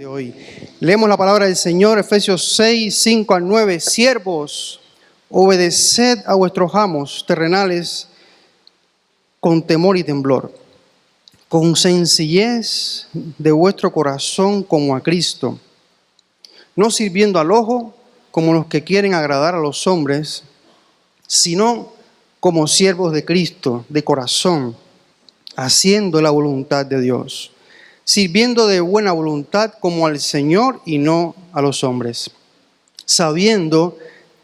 de hoy. Leemos la palabra del Señor, Efesios 6, 5 al 9. Siervos, obedeced a vuestros amos terrenales con temor y temblor, con sencillez de vuestro corazón como a Cristo, no sirviendo al ojo como los que quieren agradar a los hombres, sino como siervos de Cristo, de corazón, haciendo la voluntad de Dios, sirviendo de buena voluntad como al Señor y no a los hombres, sabiendo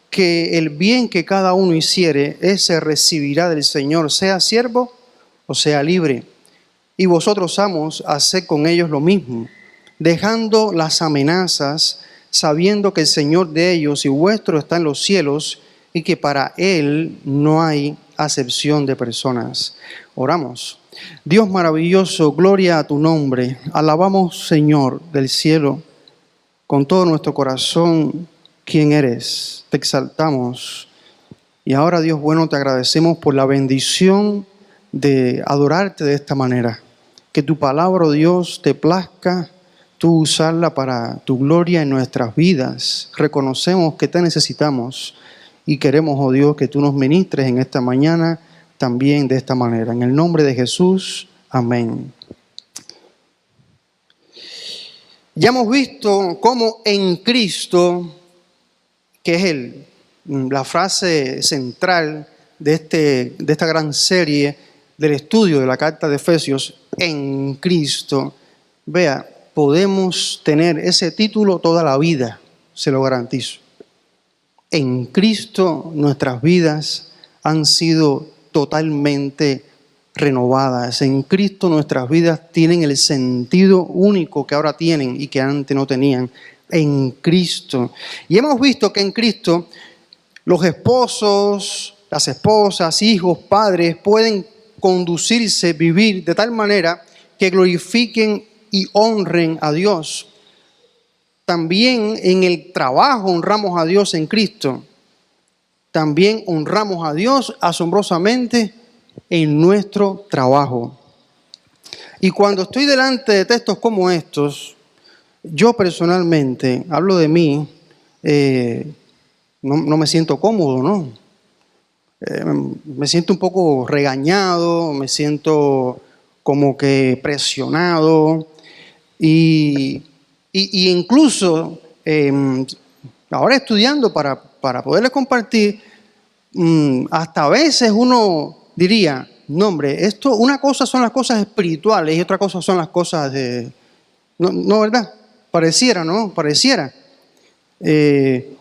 que el bien que cada uno hiciere, ese recibirá del Señor, sea siervo o sea libre. Y vosotros, amos, haced con ellos lo mismo, dejando las amenazas, sabiendo que el Señor de ellos y vuestro está en los cielos, y que para Él no hay acepción de personas. Oramos. Dios maravilloso, gloria a tu nombre. Alabamos, Señor del cielo, con todo nuestro corazón, quién eres. Te exaltamos. Y ahora, Dios bueno, te agradecemos por la bendición de adorarte de esta manera. Que tu palabra, oh Dios, te plazca tú usarla para tu gloria en nuestras vidas. Reconocemos que te necesitamos y queremos, oh Dios, que tú nos ministres en esta mañana también de esta manera. En el nombre de Jesús, amén. Ya hemos visto cómo en Cristo, que es la frase central de esta gran serie del estudio de la carta de Efesios, en Cristo, vea, podemos tener ese título toda la vida, se lo garantizo. En Cristo nuestras vidas han sido totalmente renovadas. En Cristo nuestras vidas tienen el sentido único que ahora tienen y que antes no tenían. En Cristo. Y hemos visto que en Cristo los esposos, las esposas, hijos, padres pueden conducirse, vivir de tal manera que glorifiquen y honren a Dios. También en el trabajo honramos a Dios en Cristo. También honramos a Dios asombrosamente en nuestro trabajo. Y cuando estoy delante de textos como estos, yo personalmente, hablo de mí, no me siento cómodo, ¿no? Me siento un poco regañado, me siento como que presionado y incluso ahora estudiando para poderles compartir, hasta a veces uno diría, no hombre, una cosa son las cosas espirituales y otra cosa son las cosas de... No, ¿verdad? Pareciera, ¿no? Pareciera.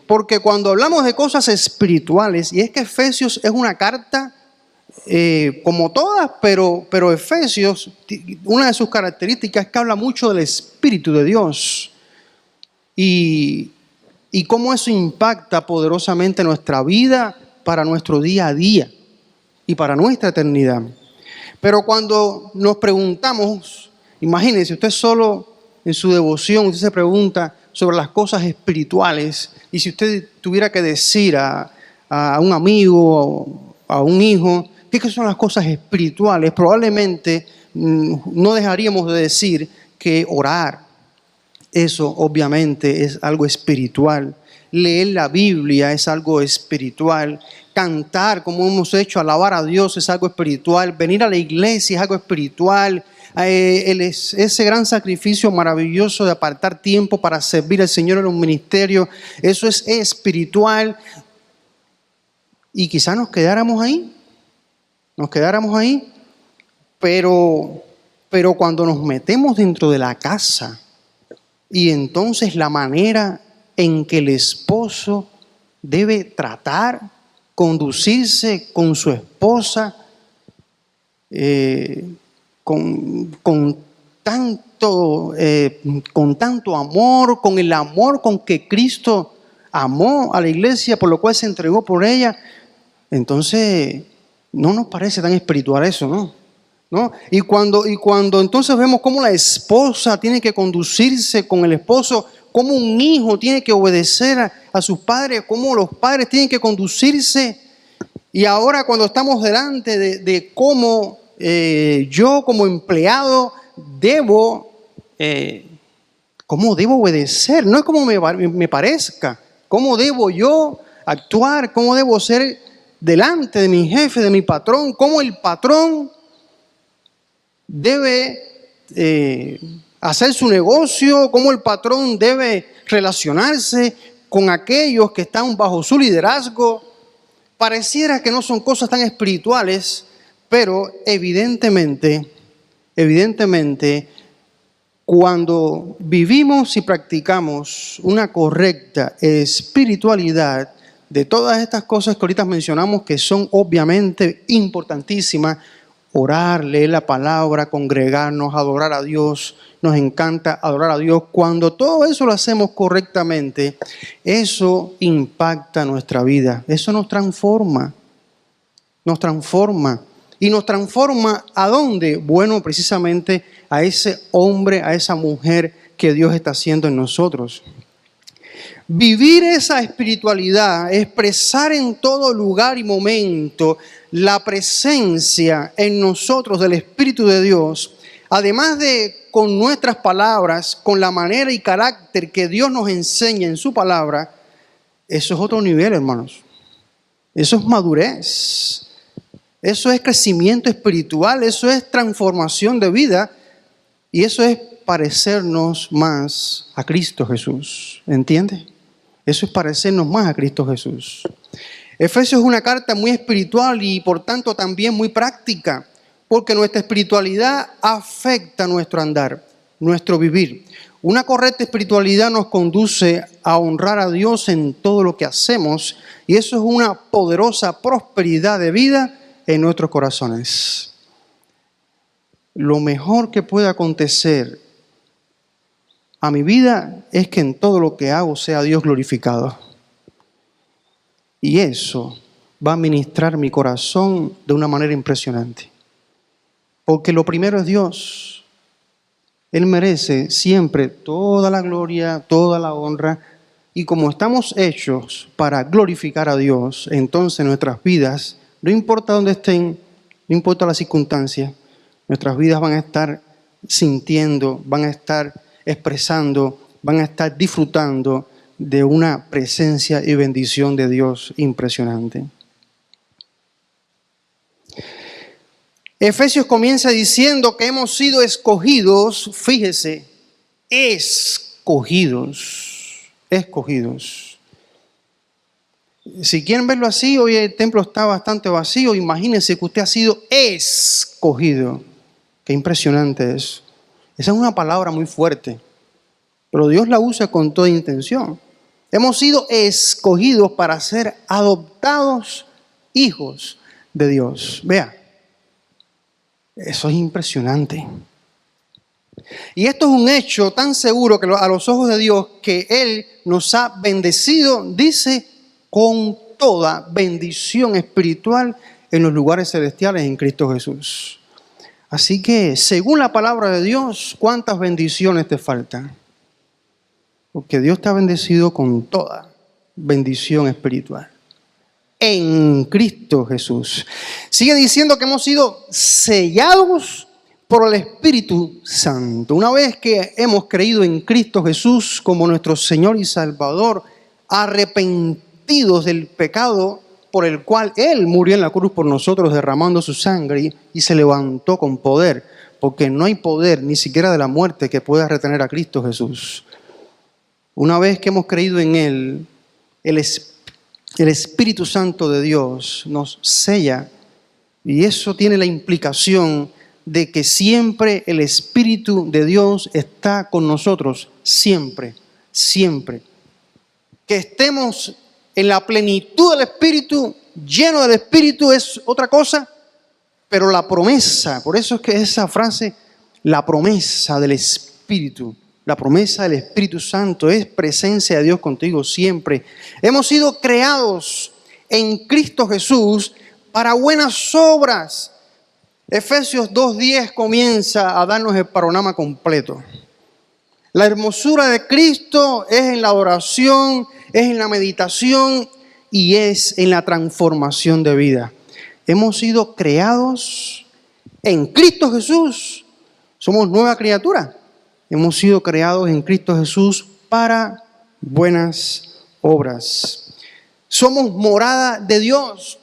Porque cuando hablamos de cosas espirituales, y es que Efesios es una carta como todas, pero Efesios, una de sus características es que habla mucho del Espíritu de Dios y cómo eso impacta poderosamente nuestra vida para nuestro día a día y para nuestra eternidad. Pero cuando nos preguntamos, imagínense, usted solo en su devoción, usted se pregunta sobre las cosas espirituales, y si usted tuviera que decir a un amigo, a un hijo, ¿qué son las cosas espirituales? Probablemente no dejaríamos de decir que orar, eso obviamente es algo espiritual. Leer la Biblia es algo espiritual. Cantar, como hemos hecho, alabar a Dios es algo espiritual. Venir a la iglesia es algo espiritual. Ese gran sacrificio maravilloso de apartar tiempo para servir al Señor en un ministerio, eso es espiritual. Y quizás nos quedáramos ahí, pero cuando nos metemos dentro de la casa, y entonces la manera en que el esposo debe tratar, conducirse con su esposa, con tanto amor, con el amor con que Cristo amó a la iglesia, por lo cual se entregó por ella, entonces no nos parece tan espiritual eso, ¿no? Y cuando entonces vemos cómo la esposa tiene que conducirse con el esposo, cómo un hijo tiene que obedecer a sus padres, cómo los padres tienen que conducirse, y ahora cuando estamos delante de cómo yo como empleado debo ¿Cómo debo obedecer? No es como me parezca. ¿Cómo debo yo actuar? ¿Cómo debo ser delante de mi jefe, de mi patrón? ¿Cómo el patrón debe hacer su negocio? ¿Cómo el patrón debe relacionarse con aquellos que están bajo su liderazgo? Pareciera que no son cosas tan espirituales, pero evidentemente, cuando vivimos y practicamos una correcta espiritualidad de todas estas cosas que ahorita mencionamos, que son obviamente importantísimas, orar, leer la palabra, congregarnos, adorar a Dios, nos encanta adorar a Dios. Cuando todo eso lo hacemos correctamente, eso impacta nuestra vida, eso nos transforma. ¿Y nos transforma a dónde? Bueno, precisamente a ese hombre, a esa mujer que Dios está haciendo en nosotros. Vivir esa espiritualidad, expresar en todo lugar y momento la presencia en nosotros del Espíritu de Dios, además de con nuestras palabras, con la manera y carácter que Dios nos enseña en su palabra, eso es otro nivel, hermanos. Eso es madurez. Eso es crecimiento espiritual, eso es transformación de vida y eso es parecernos más a Cristo Jesús. ¿Entiende? Eso es parecernos más a Cristo Jesús. Efesios es una carta muy espiritual y por tanto también muy práctica, porque nuestra espiritualidad afecta nuestro andar, nuestro vivir. Una correcta espiritualidad nos conduce a honrar a Dios en todo lo que hacemos y eso es una poderosa prosperidad de vida en nuestros corazones. Lo mejor que puede acontecer a mi vida es que en todo lo que hago sea Dios glorificado. Y eso va a ministrar mi corazón de una manera impresionante. Porque lo primero es Dios. Él merece siempre toda la gloria, toda la honra. Y como estamos hechos para glorificar a Dios, entonces nuestras vidas, no importa dónde estén, no importa la circunstancia, nuestras vidas van a estar sintiendo, van a estar expresando, van a estar disfrutando de una presencia y bendición de Dios impresionante. Efesios comienza diciendo que hemos sido escogidos, fíjese, escogidos. Si quieren verlo así, hoy el templo está bastante vacío, imagínense que usted ha sido escogido. Qué impresionante es. Esa es una palabra muy fuerte, pero Dios la usa con toda intención. Hemos sido escogidos para ser adoptados hijos de Dios. Vea, eso es impresionante. Y esto es un hecho tan seguro que a los ojos de Dios que Él nos ha bendecido, dice, con toda bendición espiritual en los lugares celestiales en Cristo Jesús. Así que, según la palabra de Dios, ¿cuántas bendiciones te faltan? Porque Dios te ha bendecido con toda bendición espiritual en Cristo Jesús. Sigue diciendo que hemos sido sellados por el Espíritu Santo. Una vez que hemos creído en Cristo Jesús como nuestro Señor y Salvador, arrepentidos del pecado por el cual Él murió en la cruz por nosotros, derramando su sangre y se levantó con poder, porque no hay poder ni siquiera de la muerte que pueda retener a Cristo Jesús. Una vez que hemos creído en Él, el Espíritu Santo de Dios nos sella y eso tiene la implicación de que siempre el Espíritu de Dios está con nosotros, siempre. Que estemos en la plenitud del Espíritu, lleno del Espíritu es otra cosa, pero la promesa, por eso es que esa frase, la promesa del Espíritu, la promesa del Espíritu Santo es presencia de Dios contigo siempre. Hemos sido creados en Cristo Jesús para buenas obras. Efesios 2:10 comienza a darnos el panorama completo. La hermosura de Cristo es en la adoración, es en la meditación y es en la transformación de vida. Hemos sido creados en Cristo Jesús. Somos nueva criatura. hemos sido creados en Cristo Jesús para buenas obras. Somos morada de Dios.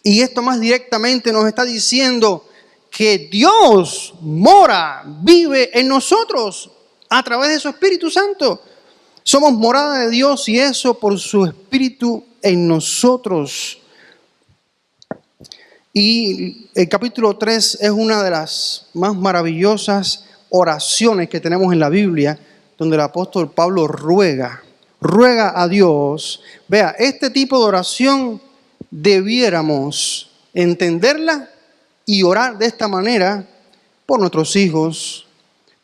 Y esto más directamente nos está diciendo que Dios mora, vive en nosotros a través de su Espíritu Santo. Somos morada de Dios y eso por su Espíritu en nosotros. Y el capítulo 3 es una de las más maravillosas oraciones que tenemos en la Biblia, donde el apóstol Pablo ruega a Dios. Vea, este tipo de oración debiéramos entenderla y orar de esta manera por nuestros hijos,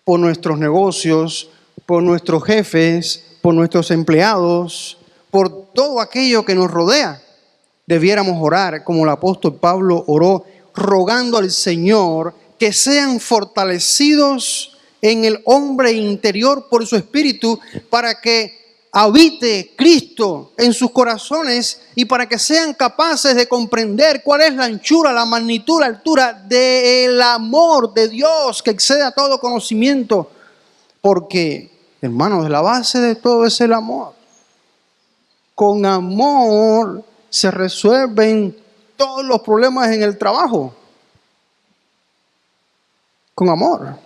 por nuestros negocios, por nuestros jefes, por nuestros empleados, por todo aquello que nos rodea. Debiéramos orar como el apóstol Pablo oró, rogando al Señor que sean fortalecidos en el hombre interior por su Espíritu, para que habite Cristo en sus corazones y para que sean capaces de comprender cuál es la anchura, la magnitud, la altura del amor de Dios que excede a todo conocimiento. Porque, hermanos, la base de todo es el amor. Con amor se resuelven todos los problemas en el trabajo. Con amor.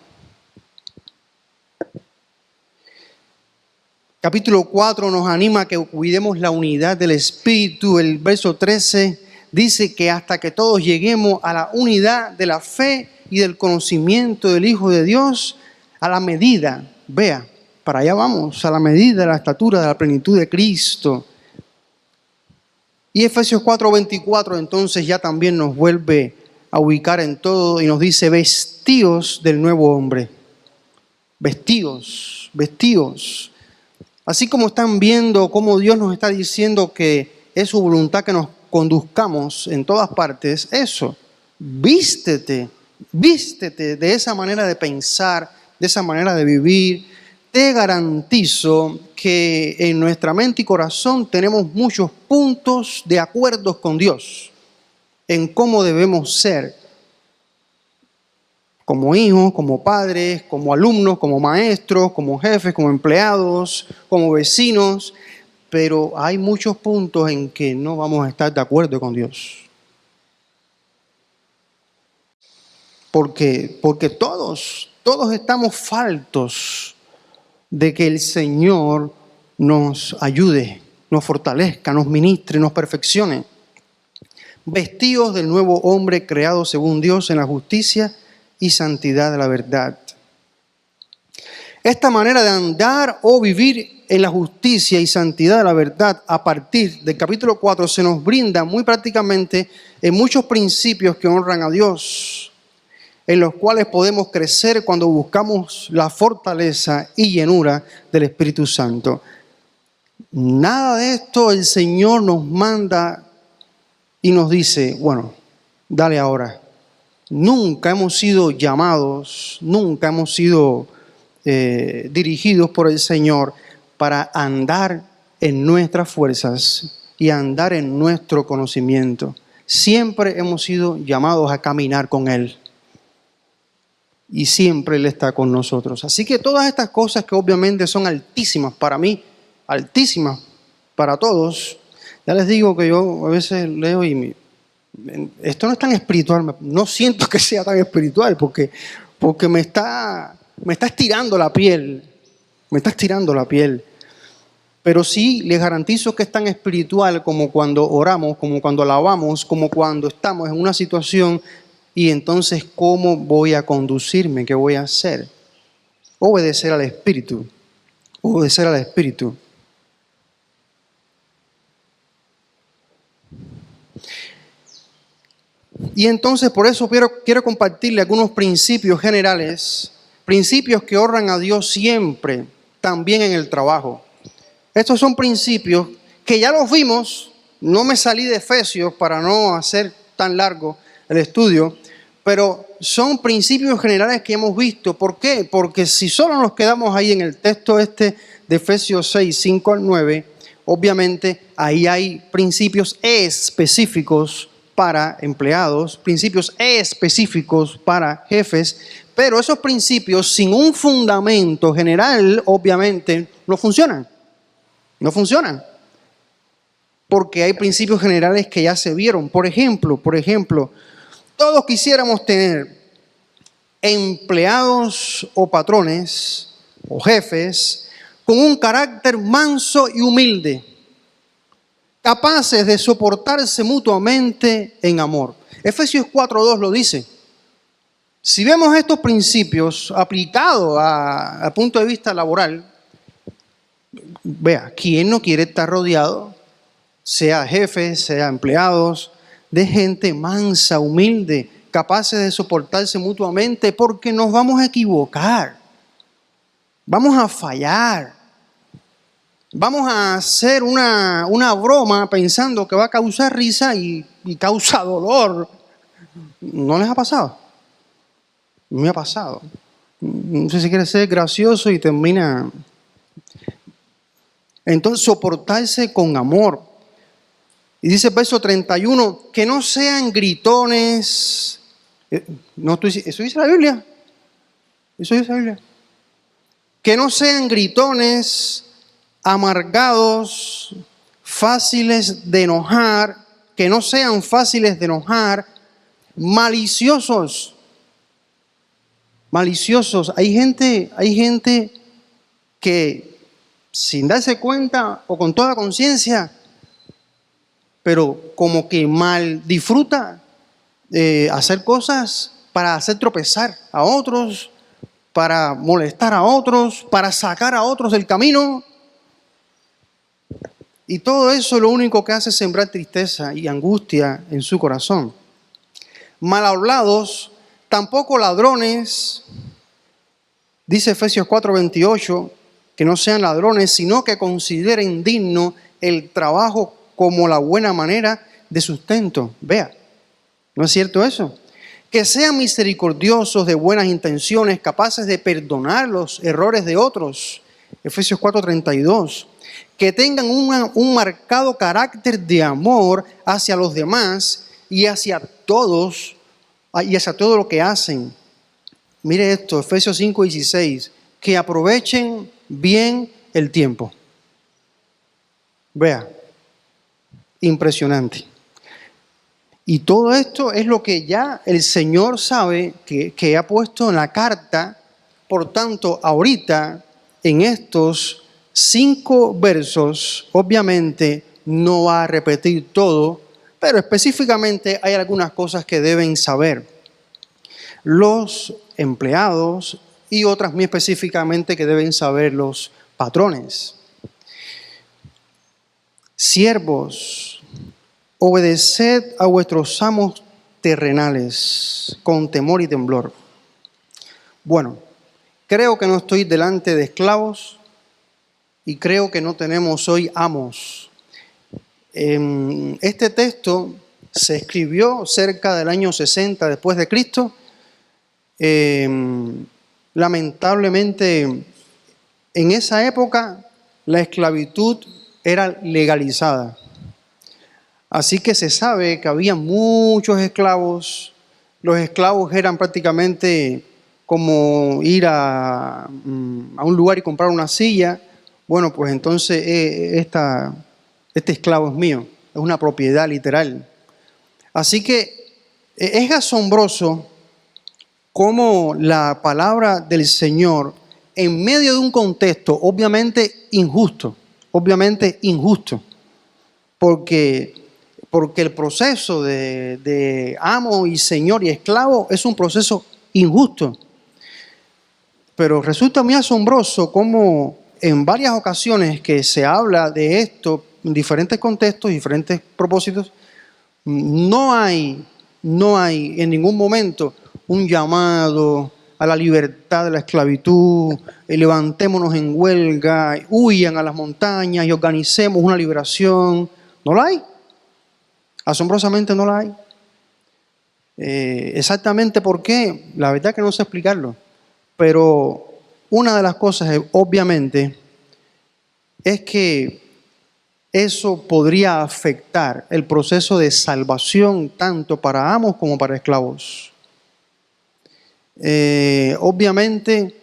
Capítulo 4 nos anima a que cuidemos la unidad del Espíritu. El verso 13 dice que hasta que todos lleguemos a la unidad de la fe y del conocimiento del Hijo de Dios, a la medida, vea, para allá vamos, a la medida de la estatura de la plenitud de Cristo. Y Efesios 4:24 entonces ya también nos vuelve a ubicar en todo y nos dice: vestíos del nuevo hombre. Vestíos. Así como están viendo cómo Dios nos está diciendo que es su voluntad que nos conduzcamos en todas partes, eso, vístete de esa manera de pensar, de esa manera de vivir. Te garantizo que en nuestra mente y corazón tenemos muchos puntos de acuerdo con Dios en cómo debemos ser como hijos, como padres, como alumnos, como maestros, como jefes, como empleados, como vecinos, pero hay muchos puntos en que no vamos a estar de acuerdo con Dios. Porque todos estamos faltos de que el Señor nos ayude, nos fortalezca, nos ministre, nos perfeccione. Vestidos del nuevo hombre creado según Dios en la justicia y santidad de la verdad. Esta manera de andar o vivir en la justicia y santidad de la verdad a partir del capítulo 4 se nos brinda muy prácticamente en muchos principios que honran a Dios, en los cuales podemos crecer cuando buscamos la fortaleza y llenura del Espíritu Santo. Nada de esto el Señor nos manda y nos dice, bueno, dale ahora. Nunca hemos sido llamados, nunca hemos sido dirigidos por el Señor para andar en nuestras fuerzas y andar en nuestro conocimiento. Siempre hemos sido llamados a caminar con Él. Y siempre Él está con nosotros. Así que todas estas cosas que obviamente son altísimas para mí, altísimas para todos, ya les digo que yo a veces leo y esto no es tan espiritual, no siento que sea tan espiritual porque me está estirando la piel, Pero sí les garantizo que es tan espiritual como cuando oramos, como cuando alabamos, como cuando estamos en una situación y entonces ¿cómo voy a conducirme? ¿Qué voy a hacer? Obedecer al Espíritu. Y entonces por eso quiero compartirle algunos principios generales, principios que honran a Dios siempre, también en el trabajo. Estos son principios que ya los vimos, no me salí de Efesios para no hacer tan largo el estudio, pero son principios generales que hemos visto. ¿Por qué? Porque si solo nos quedamos ahí en el texto de Efesios 6, 5 al 9, obviamente ahí hay principios específicos para empleados, principios específicos para jefes, Pero esos principios sin un fundamento general, obviamente, no funcionan. No funcionan. Porque hay principios generales que ya se vieron. Por ejemplo, todos quisiéramos tener empleados o patrones o jefes con un carácter manso y humilde, capaces de soportarse mutuamente en amor. Efesios 4:2 lo dice. Si vemos estos principios aplicados a punto de vista laboral, vea, ¿quién no quiere estar rodeado, sea jefes, sea empleados, de gente mansa, humilde, capaces de soportarse mutuamente? Porque nos vamos a equivocar, vamos a fallar, vamos a hacer una broma pensando que va a causar risa y causa dolor. ¿No les ha pasado? Me ha pasado. No sé si quiere ser gracioso y termina. Entonces, soportarse con amor. Y dice el verso 31, que no sean gritones. ¿Eso dice la Biblia? Eso dice la Biblia. Que no sean gritones, amargados, fáciles de enojar, que no sean fáciles de enojar, maliciosos. Maliciosos. Hay gente que sin darse cuenta o con toda conciencia, pero como que mal disfruta hacer cosas para hacer tropezar a otros, para molestar a otros, para sacar a otros del camino. Y todo eso lo único que hace es sembrar tristeza y angustia en su corazón. Mal hablados, tampoco ladrones, dice Efesios 4:28, que no sean ladrones, sino que consideren digno el trabajo como la buena manera de sustento. Vea, ¿no es cierto eso? Que sean misericordiosos, de buenas intenciones, capaces de perdonar los errores de otros. Efesios 4:32. Que tengan un marcado carácter de amor hacia los demás y hacia todos, y hacia todo lo que hacen. Mire esto, Efesios 5:16. Que aprovechen bien el tiempo. Vea, impresionante. Y todo esto es lo que ya el Señor sabe que ha puesto en la carta. Por tanto, ahorita, en estos 5 versos, obviamente no va a repetir todo, pero específicamente hay algunas cosas que deben saber los empleados y otras muy específicamente que deben saber los patrones. Siervos, obedeced a vuestros amos terrenales con temor y temblor. Bueno, creo que no estoy delante de esclavos y creo que no tenemos hoy amos. Este texto se escribió cerca del año 60 después de Cristo. Lamentablemente, en esa época la esclavitud era legalizada. Así que se sabe que había muchos esclavos. Los esclavos eran prácticamente como ir a un lugar y comprar una silla. Bueno, pues entonces este esclavo es mío, es una propiedad literal. Así que es asombroso cómo la palabra del Señor, en medio de un contexto obviamente injusto, porque el proceso de amo y señor y esclavo es un proceso injusto. Pero resulta muy asombroso cómo en varias ocasiones que se habla de esto, en diferentes contextos, diferentes propósitos, no hay en ningún momento un llamado a la libertad de la esclavitud, levantémonos en huelga, huyan a las montañas y organicemos una liberación. No la hay. Asombrosamente no la hay. Exactamente por qué, la verdad que no sé explicarlo. Pero una de las cosas, obviamente, es que eso podría afectar el proceso de salvación tanto para amos como para esclavos. Obviamente,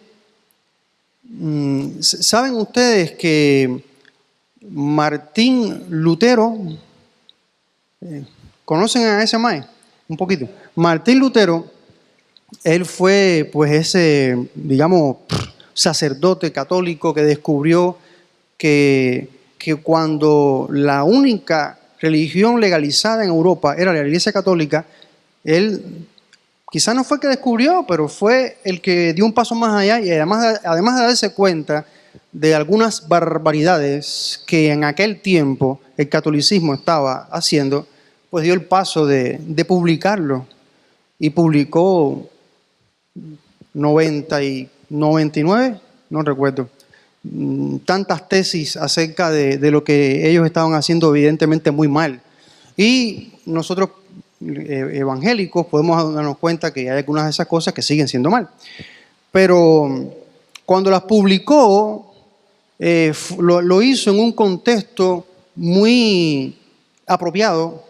¿saben ustedes que Martín Lutero, conocen a ese mae? Un poquito. Martín Lutero, él fue pues ese, digamos, sacerdote católico que descubrió que cuando la única religión legalizada en Europa era la Iglesia Católica, él quizás no fue el que descubrió, pero fue el que dio un paso más allá y además de darse cuenta de algunas barbaridades que en aquel tiempo el catolicismo estaba haciendo, pues dio el paso de publicarlo y publicó 99, no recuerdo, tantas tesis acerca de lo que ellos estaban haciendo evidentemente muy mal. Y nosotros evangélicos podemos darnos cuenta que hay algunas de esas cosas que siguen siendo mal. Pero cuando las publicó, lo hizo en un contexto muy apropiado,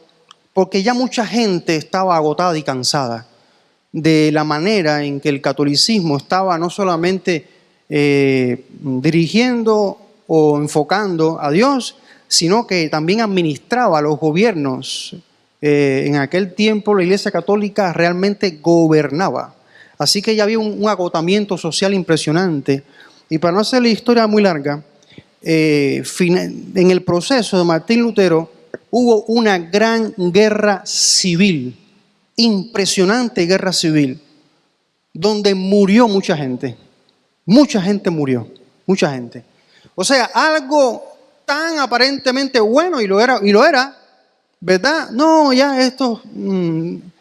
porque ya mucha gente estaba agotada y cansada de la manera en que el catolicismo estaba no solamente dirigiendo o enfocando a Dios, sino que también administraba a los gobiernos. En aquel tiempo la Iglesia Católica realmente gobernaba. Así que ya había un agotamiento social impresionante. Y para no hacer la historia muy larga, en el proceso de Martín Lutero hubo una gran guerra civil, impresionante guerra civil, donde murió mucha gente. Mucha gente murió, mucha gente. O sea, algo tan aparentemente bueno, y lo era, ¿verdad? No, ya esto,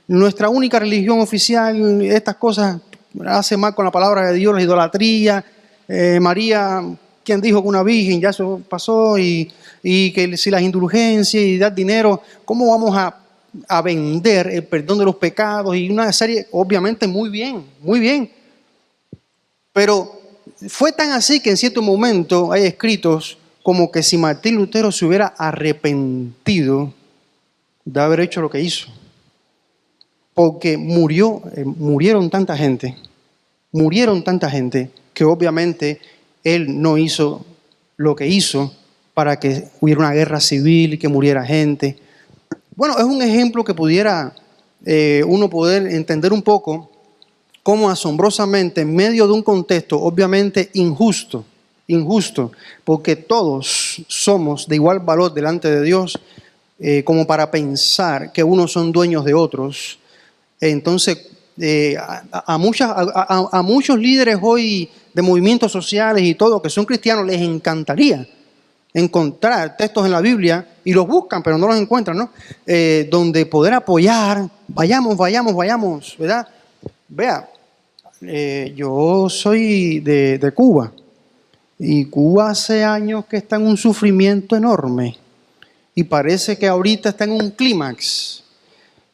nuestra única religión oficial, estas cosas hace mal con la palabra de Dios, la idolatría, María, quien dijo que una virgen, ya eso pasó, y que si las indulgencias y dar dinero, ¿cómo vamos a vender el perdón de los pecados? Y una serie, obviamente, muy bien. Pero fue tan así que en cierto momento hay escritos como que si Martín Lutero se hubiera arrepentido de haber hecho lo que hizo. Porque murieron tanta gente que obviamente él no hizo lo que hizo para que hubiera una guerra civil y que muriera gente. Bueno, es un ejemplo que pudiera uno poder entender un poco cómo asombrosamente en medio de un contexto obviamente injusto, porque todos somos de igual valor delante de Dios, como para pensar que unos son dueños de otros. Entonces, a muchos líderes hoy de movimientos sociales y todo, que son cristianos, les encantaría encontrar textos en la Biblia, y los buscan, pero no los encuentran, ¿no? Donde poder apoyar, vayamos, ¿verdad? Vea, yo soy de Cuba, y Cuba hace años que está en un sufrimiento enorme, y parece que ahorita está en un clímax.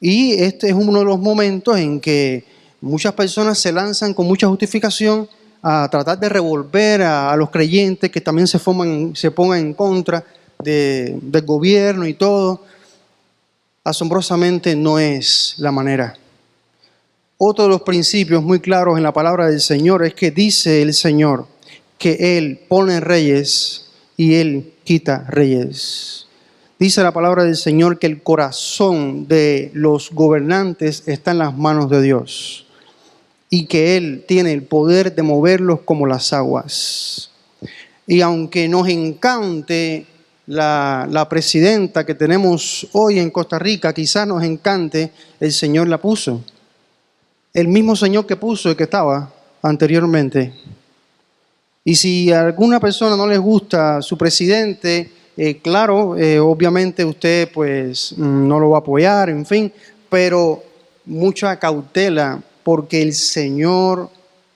Y este es uno de los momentos en que muchas personas se lanzan con mucha justificación a tratar de revolver a los creyentes que también se pongan en contra del gobierno y todo. Asombrosamente no es la manera. Otro de los principios muy claros en la palabra del Señor es que dice el Señor que Él pone reyes y Él quita reyes. Dice la palabra del Señor que el corazón de los gobernantes está en las manos de Dios y que Él tiene el poder de moverlos como las aguas. Y aunque nos encante la presidenta que tenemos hoy en Costa Rica, quizás nos encante, el Señor la puso. El mismo Señor que puso y que estaba anteriormente. Y si a alguna persona no les gusta su presidente, claro, obviamente usted pues no lo va a apoyar, en fin, pero mucha cautela, porque el Señor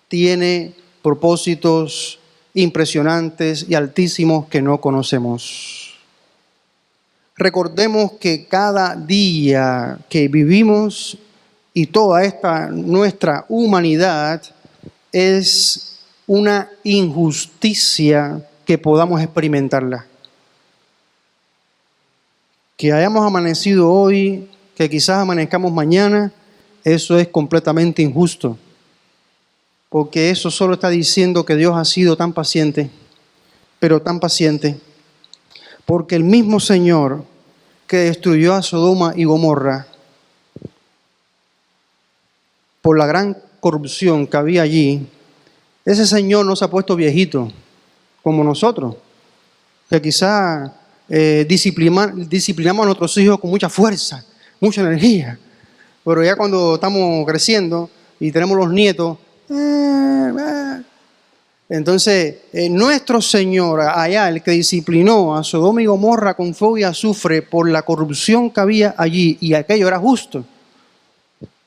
tiene propósitos impresionantes y altísimos que no conocemos. Recordemos que cada día que vivimos y toda esta nuestra humanidad es una injusticia que podamos experimentarla. Que hayamos amanecido hoy, que quizás amanezcamos mañana, eso es completamente injusto. porque eso solo está diciendo que Dios ha sido tan paciente, pero tan paciente, porque el mismo Señor que destruyó a Sodoma y Gomorra por la gran corrupción que había allí, ese Señor no se ha puesto viejito como nosotros, que quizás disciplinamos a nuestros hijos con mucha fuerza, mucha energía, pero ya cuando estamos creciendo y tenemos los nietos, entonces nuestro Señor allá, el que disciplinó a Sodoma y Gomorra con fuego y azufre por la corrupción que había allí, y aquello era justo,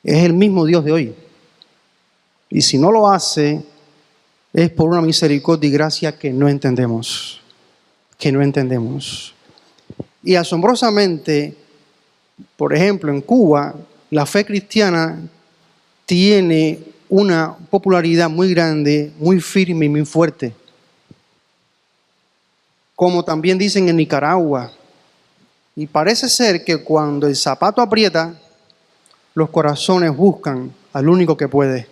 es el mismo Dios de hoy. Y si no lo hace, es por una misericordia y gracia que no entendemos. Que no entendemos. Y asombrosamente, por ejemplo, en Cuba, la fe cristiana tiene una popularidad muy grande, muy firme y muy fuerte. Como también dicen en Nicaragua. Y parece ser que cuando el zapato aprieta, los corazones buscan al único que puede.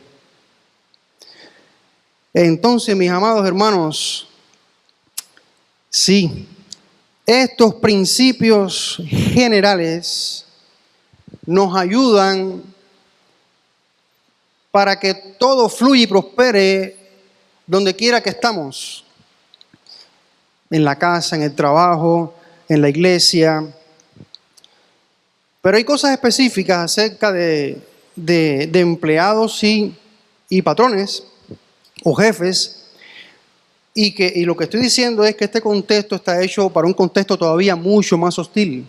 Entonces, mis amados hermanos, sí, estos principios generales nos ayudan para que todo fluya y prospere donde quiera que estamos, en la casa, en el trabajo, en la iglesia. Pero hay cosas específicas acerca de empleados y patrones o jefes, y lo que estoy diciendo es que este contexto está hecho para un contexto todavía mucho más hostil,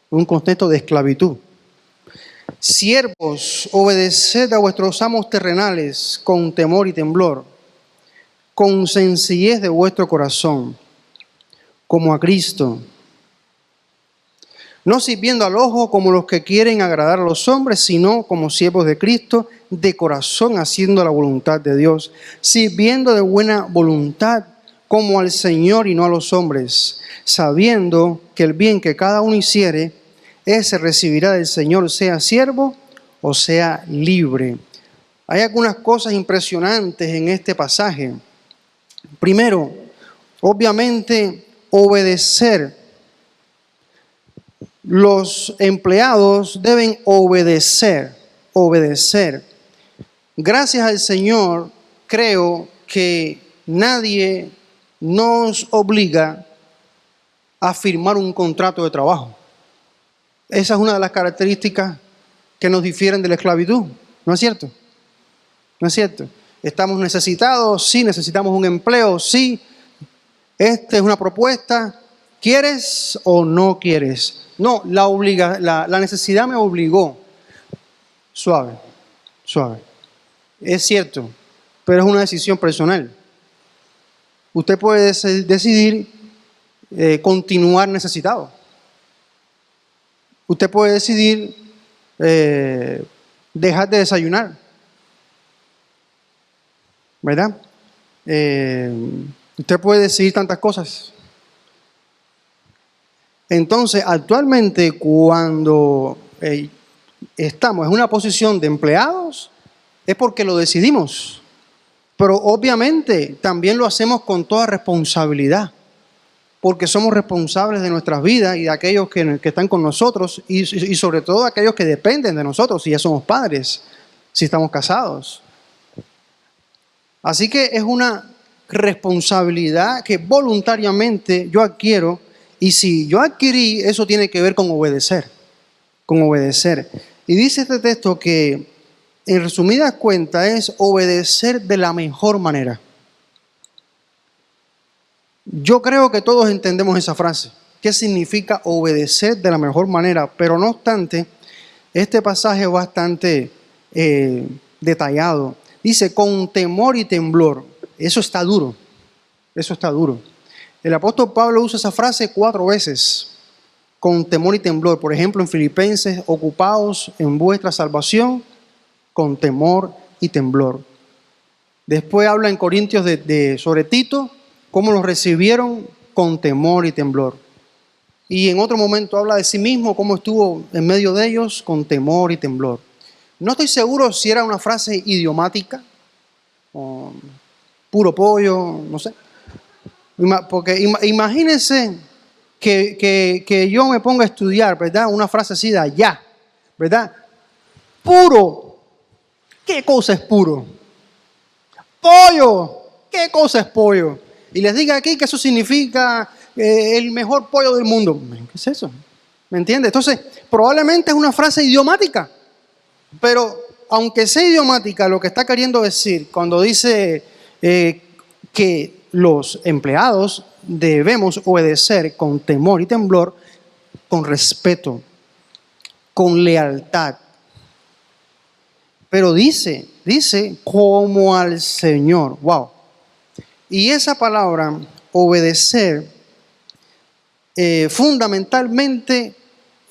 un contexto de esclavitud. Siervos, obedeced a vuestros amos terrenales con temor y temblor, con sencillez de vuestro corazón, como a Cristo, no sirviendo al ojo como los que quieren agradar a los hombres, sino como siervos de Cristo, de corazón haciendo la voluntad de Dios, sirviendo de buena voluntad como al Señor y no a los hombres, sabiendo que el bien que cada uno hiciere, ese recibirá del Señor, sea siervo o sea libre. Hay algunas cosas impresionantes en este pasaje. Primero, obviamente, obedecer. Los empleados deben obedecer. Gracias al Señor, creo que nadie nos obliga a firmar un contrato de trabajo. Esa es una de las características que nos difieren de la esclavitud, ¿no es cierto? ¿No es cierto? Estamos necesitados, sí, necesitamos un empleo, sí. Esta es una propuesta, ¿quieres o no quieres? No, la necesidad me obligó. Suave. Es cierto, pero es una decisión personal. Usted puede decidir continuar necesitado. Usted puede decidir dejar de desayunar, ¿verdad? Usted puede decidir tantas cosas. Entonces, actualmente, cuando estamos en una posición de empleados, es porque lo decidimos. Pero obviamente también lo hacemos con toda responsabilidad, porque somos responsables de nuestras vidas y de aquellos que están con nosotros y sobre todo aquellos que dependen de nosotros, si ya somos padres, si estamos casados. Así que es una responsabilidad que voluntariamente yo adquiero, y si yo adquirí, eso tiene que ver con obedecer. Y dice este texto que, en resumidas cuentas, es obedecer de la mejor manera. Yo creo que todos entendemos esa frase. ¿Qué significa obedecer de la mejor manera? Pero no obstante, este pasaje es bastante detallado. Dice, con temor y temblor. Eso está duro. El apóstol Pablo usa esa frase 4 veces. Con temor y temblor. Por ejemplo, en Filipenses, ocupaos en vuestra salvación con temor y temblor. Después habla en Corintios sobre Tito, cómo lo recibieron con temor y temblor. Y en otro momento habla de sí mismo, cómo estuvo en medio de ellos con temor y temblor. No estoy seguro si era una frase idiomática o puro pollo, no sé. Porque imagínense que yo me ponga a estudiar, ¿verdad? Una frase así de allá, ¿verdad? Puro. ¿Qué cosa es puro? Pollo. ¿Qué cosa es pollo? Y les diga aquí que eso significa el mejor pollo del mundo. ¿Qué es eso? ¿Me entiende? Entonces, probablemente es una frase idiomática, pero aunque sea idiomática, lo que está queriendo decir cuando dice que los empleados debemos obedecer con temor y temblor, con respeto, con lealtad. Pero dice como al Señor. Wow. Y esa palabra, obedecer, fundamentalmente,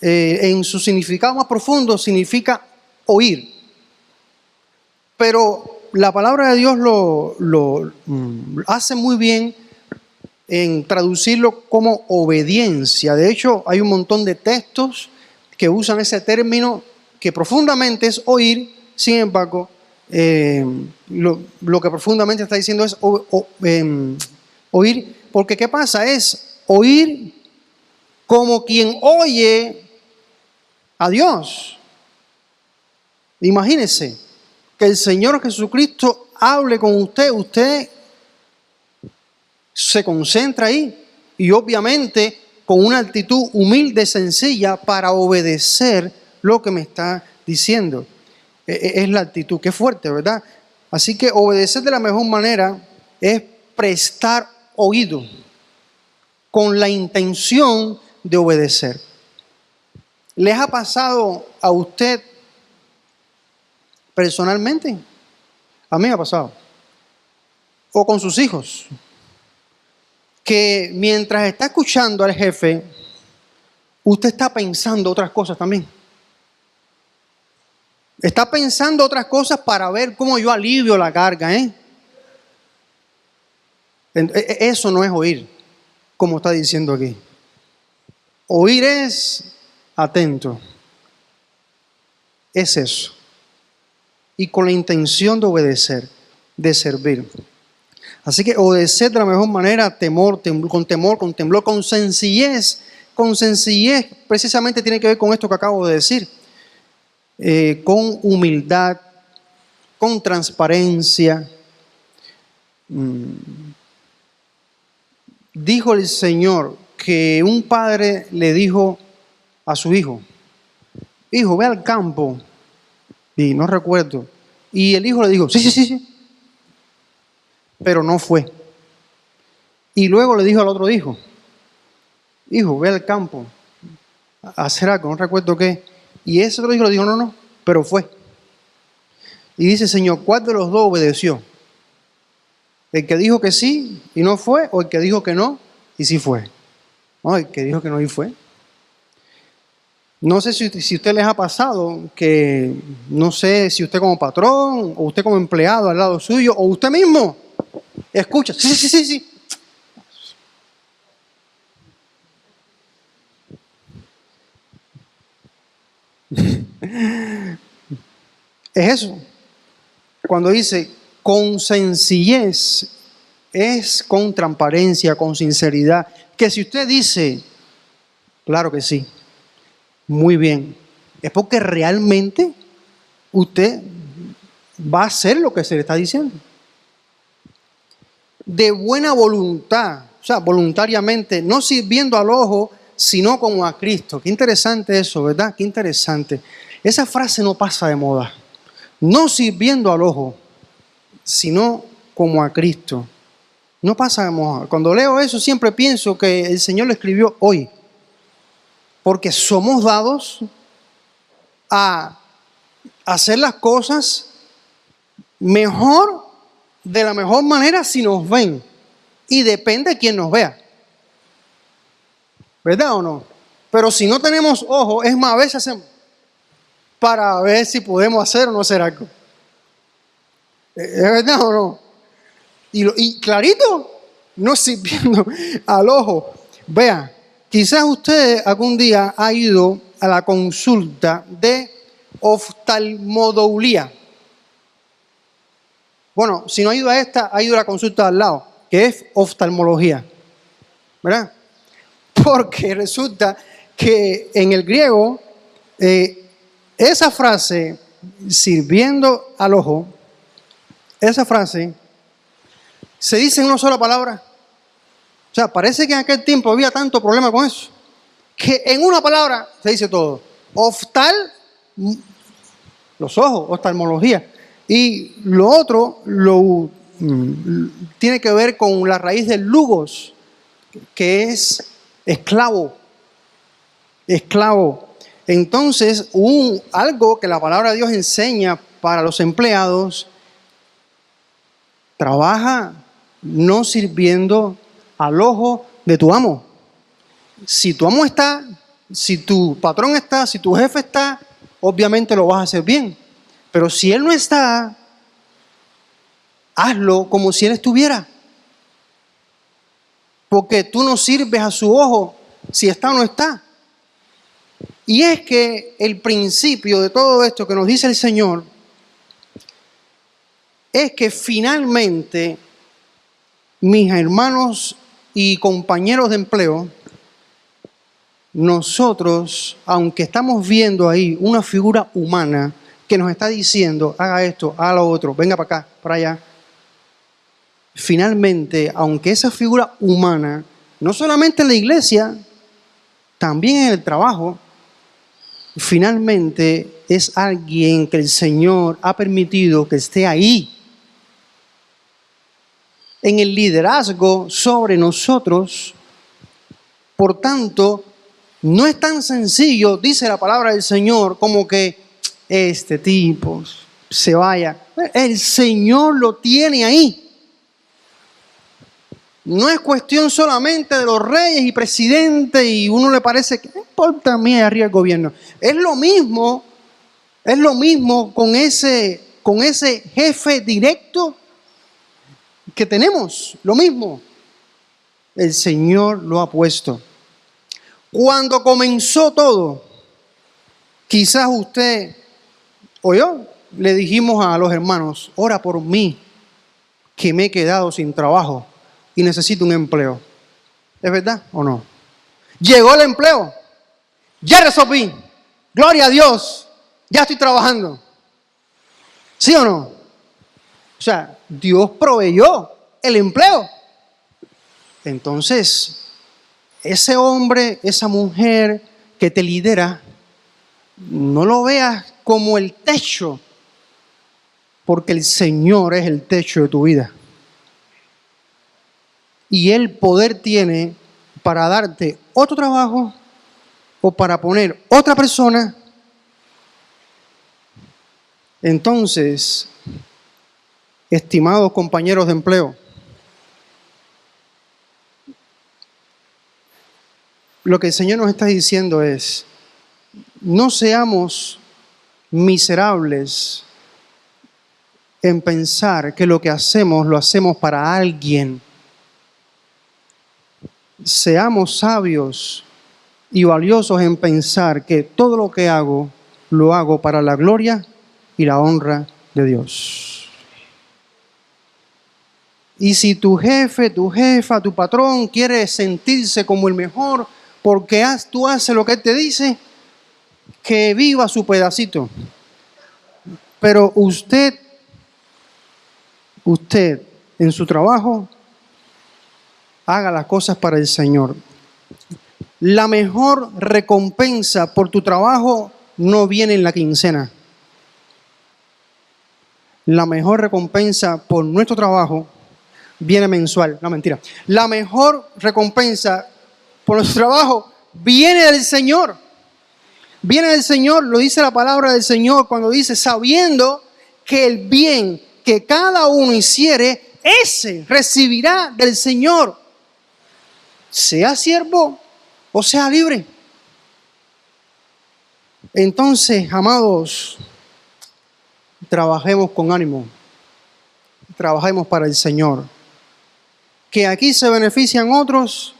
en su significado más profundo, significa oír. Pero la palabra de Dios lo hace muy bien en traducirlo como obediencia. De hecho, hay un montón de textos que usan ese término que profundamente es oír. Sin embargo, lo que profundamente está diciendo es oír, porque ¿qué pasa? Es oír como quien oye a Dios. Imagínese que el Señor Jesucristo hable con usted se concentra ahí y obviamente con una actitud humilde, sencilla, para obedecer lo que me está diciendo. Es la actitud, qué fuerte, ¿verdad? Así que obedecer de la mejor manera es prestar oído con la intención de obedecer. ¿Les ha pasado a usted personalmente? A mí me ha pasado. O con sus hijos, que mientras está escuchando al jefe, usted está pensando otras cosas también. Está pensando otras cosas para ver cómo yo alivio la carga, ¿eh? Eso no es oír, como está diciendo aquí. Oír es atento. Es eso. Y con la intención de obedecer, de servir. Así que obedecer de la mejor manera, con temblor, con sencillez. Con sencillez precisamente tiene que ver con esto que acabo de decir. Con humildad, con transparencia. Dijo el Señor que un padre le dijo a su hijo, hijo, ve al campo. Y no recuerdo. Y el hijo le dijo, sí. Pero no fue. Y luego le dijo al otro hijo, hijo, ve al campo a hacer algo, no recuerdo qué. Y ese otro hijo le dijo, no, pero fue. Y dice, Señor, ¿cuál de los dos obedeció? ¿El que dijo que sí y no fue, o el que dijo que no y sí fue? No, el que dijo que no y fue. No sé si a usted les ha pasado que, no sé si usted como patrón, o usted como empleado al lado suyo, o usted mismo escucha, sí. Es eso. Cuando dice con sencillez, es con transparencia, con sinceridad. Que si usted dice, claro que sí, muy bien, es porque realmente usted va a hacer lo que se le está diciendo. De buena voluntad, o sea, voluntariamente, no sirviendo al ojo, sino como a Cristo. Qué interesante eso, ¿verdad? Qué interesante. Esa frase no pasa de moda. No sirviendo al ojo, sino como a Cristo. No pasa de moda. Cuando leo eso siempre pienso que el Señor lo escribió hoy. Porque somos dados a hacer las cosas mejor, de la mejor manera si nos ven. Y depende de quién nos vea. ¿Verdad o no? Pero si no tenemos ojo, es más, a veces hacemos para ver si podemos hacer o no hacer algo. ¿Es verdad o no? Y clarito, no sirviendo al ojo. Vea, quizás usted algún día ha ido a la consulta de oftalmología. Bueno, si no ha ido a esta, ha ido a la consulta de al lado, que es oftalmología, ¿verdad? Porque resulta que en el griego, esa frase, sirviendo al ojo, esa frase se dice en una sola palabra. O sea, parece que en aquel tiempo había tanto problema con eso, que en una palabra se dice todo. Los ojos, oftalmología. Y lo otro tiene que ver con la raíz del logos, que es esclavo. Esclavo. Entonces, algo que la palabra de Dios enseña para los empleados: trabaja no sirviendo al ojo de tu amo. Si tu amo está, si tu patrón está, si tu jefe está, obviamente lo vas a hacer bien. Pero si él no está, hazlo como si él estuviera. Porque tú no sirves a su ojo si está o no está. Y es que el principio de todo esto que nos dice el Señor es que finalmente, mis hermanos y compañeros de empleo, nosotros, aunque estamos viendo ahí una figura humana que nos está diciendo, haga esto, haga lo otro, venga para acá, para allá, finalmente, aunque esa figura humana, no solamente en la iglesia, también en el trabajo, finalmente es alguien que el Señor ha permitido que esté ahí, en el liderazgo sobre nosotros. Por tanto, no es tan sencillo, dice la palabra del Señor, como que este tipo se vaya. El Señor lo tiene ahí. No es cuestión solamente de los reyes y presidentes y uno le parece que no importa a mí arriba el gobierno. Es lo mismo con ese jefe directo que tenemos, lo mismo. El Señor lo ha puesto. Cuando comenzó todo, quizás usted o yo le dijimos a los hermanos: ora por mí, que me he quedado sin trabajo y necesito un empleo. ¿Es verdad o no? Llegó el empleo, ya resolví, gloria a Dios, ya estoy trabajando. ¿Sí o no? O sea, Dios proveyó el empleo. Entonces, ese hombre, esa mujer que te lidera, no lo veas como el techo, porque el Señor es el techo de tu vida. Y Él poder tiene para darte otro trabajo o para poner otra persona. Entonces, estimados compañeros de empleo, lo que el Señor nos está diciendo es: no seamos miserables en pensar que lo que hacemos lo hacemos para alguien. Seamos sabios y valiosos en pensar que todo lo que hago, lo hago para la gloria y la honra de Dios. Y si tu jefe, tu jefa, tu patrón quiere sentirse como el mejor porque tú haces lo que él te dice, que viva su pedacito. Pero usted en su trabajo, haga las cosas para el Señor. La mejor recompensa por tu trabajo no viene en la quincena. La mejor recompensa por nuestro trabajo viene mensual. No, mentira. La mejor recompensa por nuestro trabajo viene del Señor. Viene del Señor, lo dice la palabra del Señor cuando dice: sabiendo que el bien que cada uno hiciere, ese recibirá del Señor, sea siervo o sea libre. Entonces, amados, trabajemos con ánimo, trabajemos para el Señor. Que aquí se benefician otros,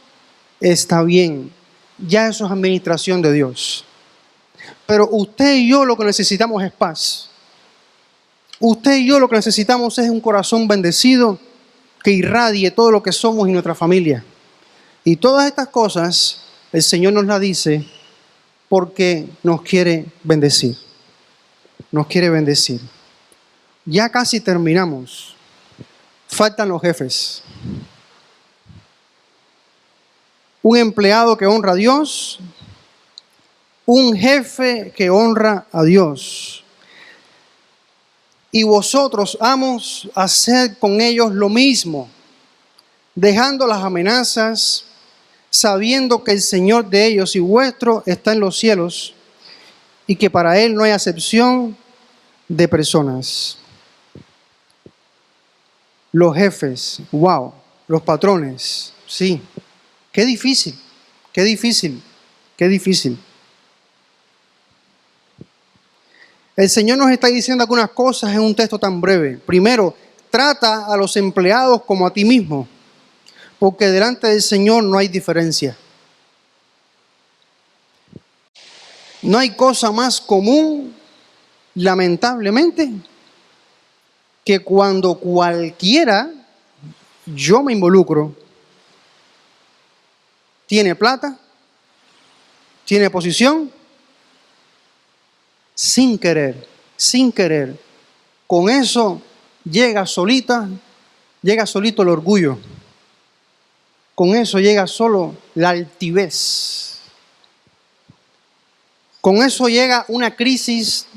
está bien, ya eso es administración de Dios. Pero usted y yo lo que necesitamos es paz. Usted y yo lo que necesitamos es un corazón bendecido que irradie todo lo que somos y nuestra familia. Y todas estas cosas el Señor nos las dice porque nos quiere bendecir. Nos quiere bendecir. Ya casi terminamos. Faltan los jefes. Un empleado que honra a Dios, un jefe que honra a Dios. Y vosotros, amos, haced con ellos lo mismo, dejando las amenazas, sabiendo que el Señor de ellos y vuestro está en los cielos y que para Él no hay acepción de personas. Los jefes, wow, los patrones, sí. Qué difícil, qué difícil, qué difícil. El Señor nos está diciendo algunas cosas en un texto tan breve. Primero, trata a los empleados como a ti mismo, porque delante del Señor no hay diferencia. No hay cosa más común, lamentablemente, que cuando cualquiera, yo me involucro, tiene plata, tiene posición, sin querer, con eso llega solito el orgullo, con eso llega solo la altivez, con eso llega una crisis,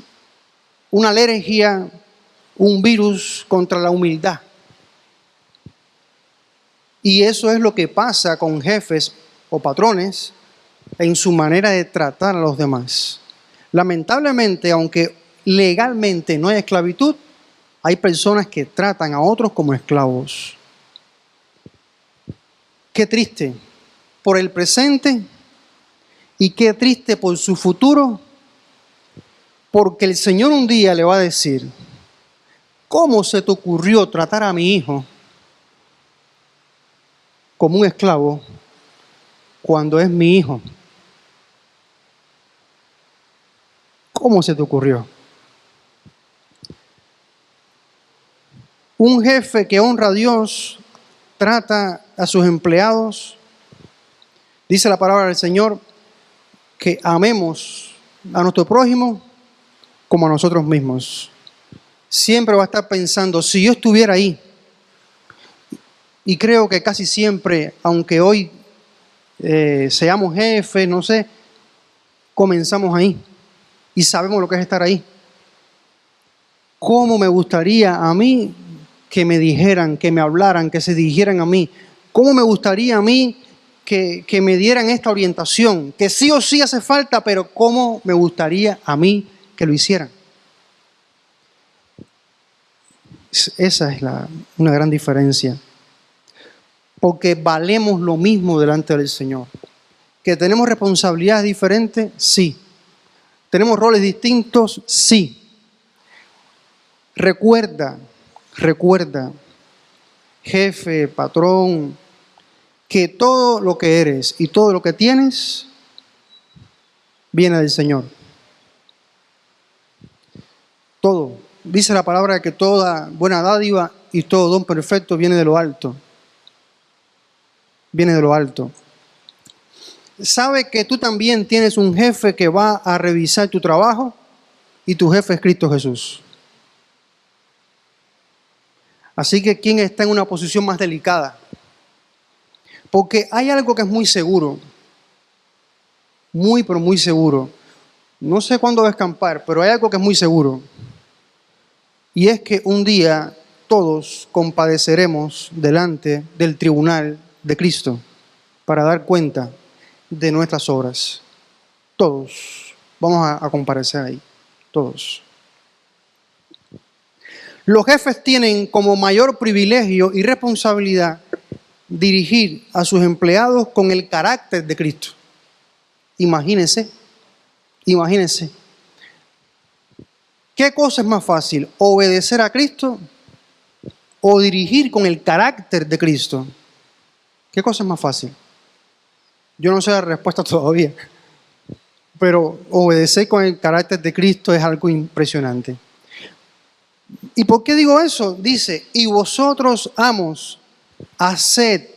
una alergia, un virus contra la humildad. Y eso es lo que pasa con jefes o patrones en su manera de tratar a los demás. Lamentablemente, aunque legalmente no hay esclavitud, hay personas que tratan a otros como esclavos. Qué triste por el presente y qué triste por su futuro, porque el Señor un día le va a decir: ¿cómo se te ocurrió tratar a mi hijo como un esclavo cuando es mi hijo? ¿Cómo se te ocurrió? Un jefe que honra a Dios trata a sus empleados. Dice la palabra del Señor que amemos a nuestro prójimo como a nosotros mismos. Siempre va a estar pensando, si yo estuviera ahí, y creo que casi siempre, aunque hoy seamos jefes, no sé, comenzamos ahí y sabemos lo que es estar ahí. ¿Cómo me gustaría a mí que me dijeran, que me hablaran, que se dirigieran a mí? ¿Cómo me gustaría a mí que me dieran esta orientación? Que sí o sí hace falta, pero ¿cómo me gustaría a mí que lo hicieran? Esa es una gran diferencia. Porque valemos lo mismo delante del Señor. ¿Que tenemos responsabilidades diferentes? Sí. ¿Tenemos roles distintos? Sí. Recuerda, jefe, patrón, que todo lo que eres y todo lo que tienes viene del Señor. Todo. Dice la palabra que toda buena dádiva y todo don perfecto viene de lo alto. Viene de lo alto. ¿Sabe que tú también tienes un jefe que va a revisar tu trabajo? Y tu jefe es Cristo Jesús. Así que ¿quién está en una posición más delicada? Porque hay algo que es muy seguro. Muy, pero muy seguro. No sé cuándo va a escampar, pero hay algo que es muy seguro. Y es que un día todos compadeceremos delante del tribunal de Cristo para dar cuenta de nuestras obras. Todos vamos a comparecer ahí. Todos. Los jefes tienen como mayor privilegio y responsabilidad dirigir a sus empleados con el carácter de Cristo. Imagínense. ¿Qué cosa es más fácil? ¿Obedecer a Cristo o dirigir con el carácter de Cristo? ¿Qué cosa es más fácil? Yo no sé la respuesta todavía, pero obedecer con el carácter de Cristo es algo impresionante. ¿Y por qué digo eso? Dice, y vosotros, amos, haced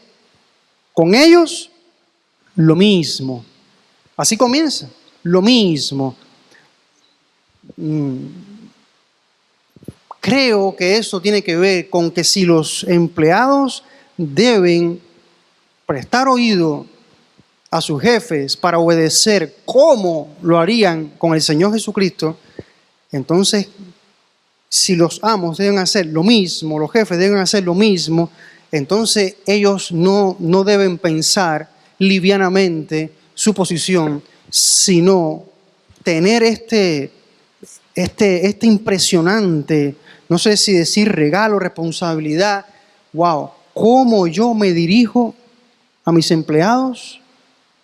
con ellos lo mismo. Así comienza, lo mismo. Creo que eso tiene que ver con que si los empleados deben prestar oído a sus jefes para obedecer como lo harían con el Señor Jesucristo, entonces si los amos deben hacer lo mismo, los jefes deben hacer lo mismo, entonces ellos no deben pensar livianamente su posición, sino tener este impresionante, no sé si decir regalo, responsabilidad. Wow, ¿cómo yo me dirijo a mis empleados?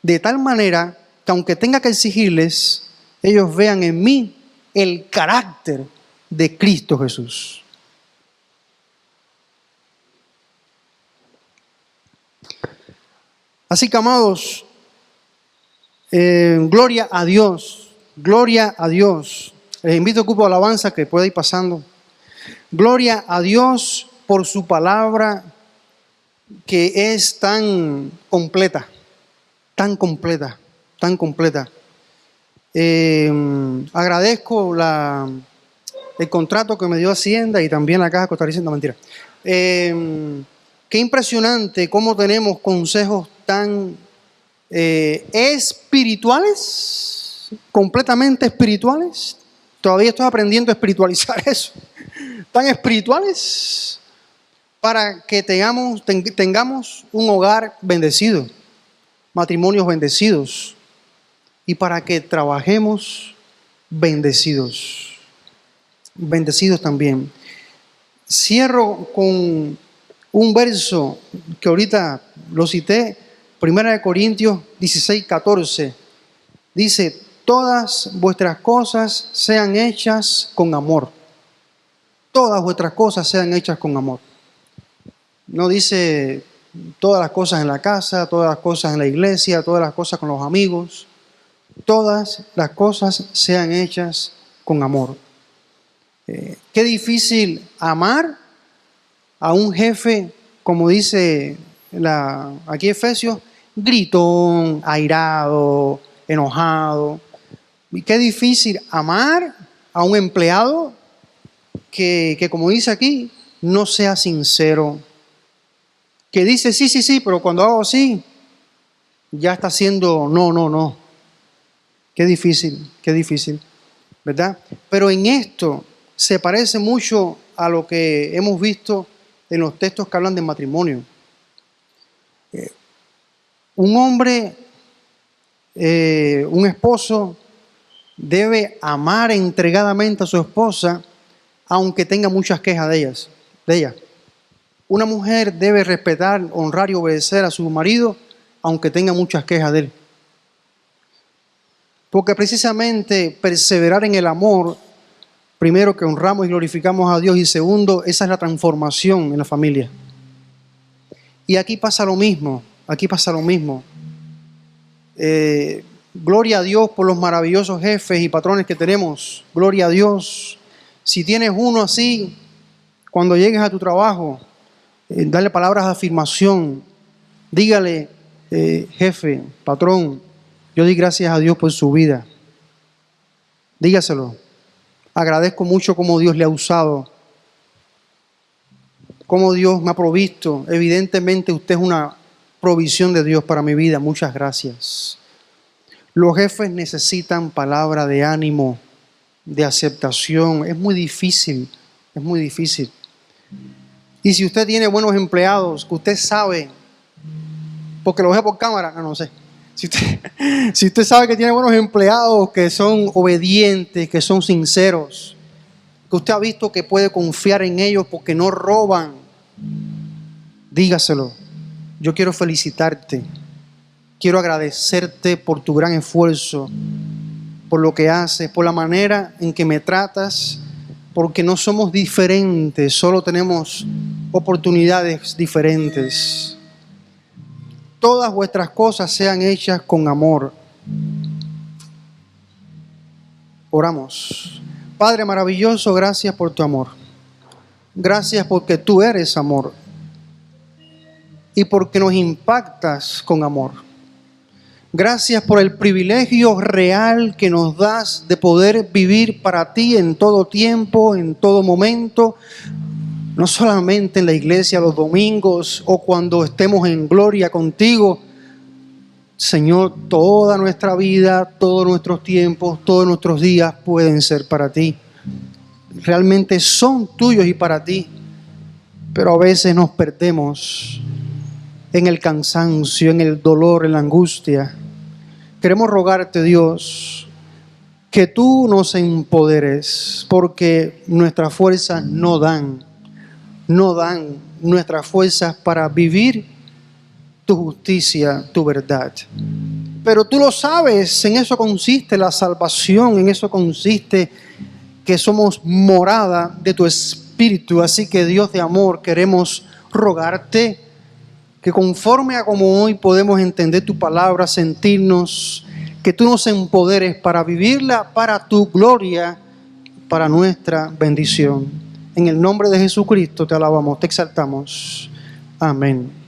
De tal manera que aunque tenga que exigirles, ellos vean en mí el carácter de Cristo Jesús. Así que, amados, gloria a Dios, gloria a Dios. Les invito a grupo de alabanza que pueda ir pasando. Gloria a Dios por su palabra que es tan completa, tan completa, tan completa. Agradezco el contrato que me dio Hacienda y también la Caja Costarricense, no, mentira. Qué impresionante cómo tenemos consejos tan espirituales, completamente espirituales. Todavía estoy aprendiendo a espiritualizar eso. Tan espirituales para que tengamos un hogar bendecido, matrimonios bendecidos y para que trabajemos bendecidos. Bendecidos también. Cierro con un verso que ahorita lo cité, 1 Corintios 16:14. Dice, todas vuestras cosas sean hechas con amor. Todas vuestras cosas sean hechas con amor. No dice todas las cosas en la casa, todas las cosas en la iglesia, todas las cosas con los amigos. Todas las cosas sean hechas con amor. Qué difícil amar a un jefe, como dice aquí Efesios, gritón, airado, enojado. Y qué difícil amar a un empleado que como dice aquí, no sea sincero. Que dice sí, pero cuando hago así, ya está haciendo no. Qué difícil, ¿verdad? Pero en esto se parece mucho a lo que hemos visto en los textos que hablan de matrimonio. Un hombre, un esposo, debe amar entregadamente a su esposa, aunque tenga muchas quejas de ella. Una mujer debe respetar, honrar y obedecer a su marido, aunque tenga muchas quejas de él. Porque precisamente perseverar en el amor, primero que honramos y glorificamos a Dios y segundo, esa es la transformación en la familia. Y aquí pasa lo mismo, gloria a Dios por los maravillosos jefes y patrones que tenemos. Gloria a Dios. Si tienes uno así, cuando llegues a tu trabajo, dale palabras de afirmación. Dígale, jefe, patrón, yo doy gracias a Dios por su vida. Dígaselo. Agradezco mucho cómo Dios le ha usado, cómo Dios me ha provisto. Evidentemente usted es una provisión de Dios para mi vida. Muchas gracias. Los jefes necesitan palabra de ánimo, de aceptación. Es muy difícil. Y si usted tiene buenos empleados, que usted sabe, porque lo ve por cámara, no sé. Si usted sabe que tiene buenos empleados que son obedientes, que son sinceros, que usted ha visto que puede confiar en ellos porque no roban, dígaselo. Yo quiero felicitarte. Quiero agradecerte por tu gran esfuerzo, por lo que haces, por la manera en que me tratas, porque no somos diferentes, solo tenemos oportunidades diferentes. Todas vuestras cosas sean hechas con amor. Oramos. Padre maravilloso, gracias por tu amor. Gracias porque tú eres amor y porque nos impactas con amor. Gracias por el privilegio real que nos das de poder vivir para ti en todo tiempo, en todo momento, no solamente en la iglesia los domingos o cuando estemos en gloria contigo. Señor, toda nuestra vida, todos nuestros tiempos, todos nuestros días pueden ser para ti. Realmente son tuyos y para ti, pero a veces nos perdemos en el cansancio, en el dolor, en la angustia. Queremos rogarte, Dios, que tú nos empoderes, porque nuestras fuerzas no dan nuestras fuerzas para vivir tu justicia, tu verdad. Pero tú lo sabes, en eso consiste la salvación, en eso consiste que somos morada de tu Espíritu. Así que, Dios de amor, queremos rogarte que conforme a como hoy podemos entender tu palabra, sentirnos, que tú nos empoderes para vivirla para tu gloria, para nuestra bendición. En el nombre de Jesucristo te alabamos, te exaltamos. Amén.